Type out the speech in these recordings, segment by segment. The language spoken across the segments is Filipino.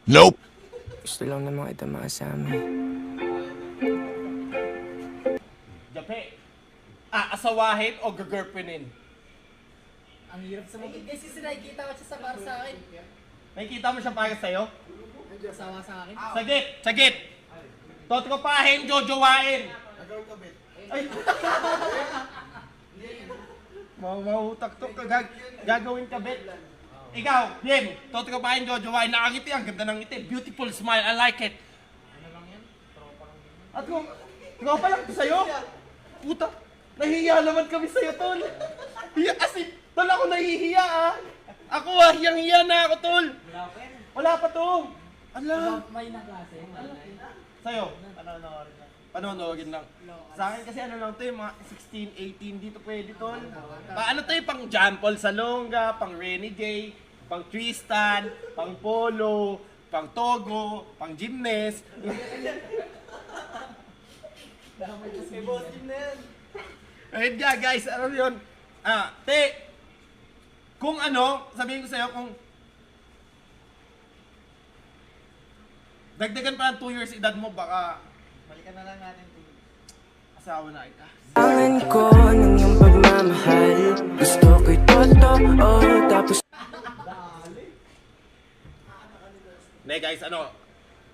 Nope. Gusto lang naman kita makasama. Jape, aasawahin o gagirlfriendin? Ang hirap sa mga kasi nakikita ko siya sa bar sa akin. Nakikita mo siya para sa'yo? Asawa sa akin. Sagit! Sagit! Totropahin, jojowain! Ay! Mahutak to. Gagawin ka, Bet. Ikaw, Yen, totropahin, jojowain. Nakangiti, ang ganda ng ngiti. Beautiful smile, I like it. At kung, tropa lang sa'yo? Puta, nahihiya naman kami sa'yo, tol. Asin, tol, ako nahihiya, ah. Ako, hiyang-hiya na ako, tol. Wala pa to. Ala. May na klase. Sa'yo? Panonoodin lang. Sa akin kasi ano lang to yung mga 16, 18 dito pwede tol. Paano to yung pang John Paul Salonga, pang Renny J, pang Tristan, pang Polo, pang Togo, pang Gymnast. Ayun nga guys, ano yun? Kung ano, sabihin ko sa'yo kung dagdagan pa ng 2 years edad mo, baka balikan na lang natin ito. Asawa na kita. Angan ko ng iyong pagmamahal. Gusto ko'y totoo. Tapos Ne guys, ano?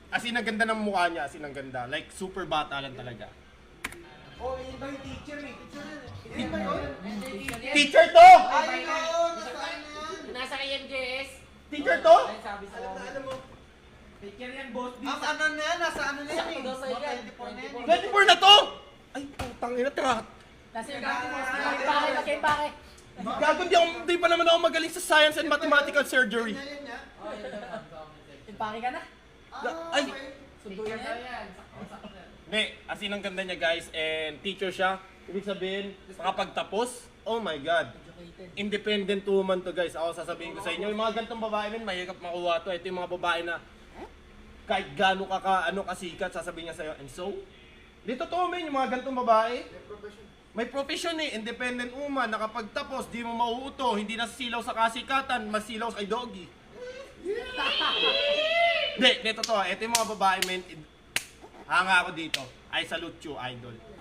As in, ang ganda ng mukha niya, as in, ang ganda. Like, super bata lang talaga. Oh, iba yung teacher eh. Teacher ba yun? Teacher to! Ay, oo! Nasa KMJS. Teacher to? Sabi sa Alam mo, Picture yan, boss. ang ano na yan, nasa ano na yan eh. Sakto daw sa'yo yan. 24 na yan eh. 24 na to! Ay, putang ina, trak. Nasa yung gago, boss. Pake, pake. Gago, di pa naman ako magaling sa science and mathematical surgery. Yan niya. Yung pake ka na. Ay, Sundo yan. ne, as in, ang ganda niya guys, and teacher siya. Ibig sabihin, makapagtapos, oh my God. Independent woman to guys. Ako sasabihin ko sa inyo, yung mga gantong babae men, mahirap makuha to. Ito yung mga babae na kahit gaano ano kasikat, sasabihin niya sa'yo. And so, dito to men, yung mga gantong babae. May profession eh, independent woman, nakapagtapos, di mo mauuto, hindi nasisilaw sa kasikatan, masilaw kay doggy. Hindi, totoo. Ito yung mga babae men, hanga ako dito. I salute you, idol.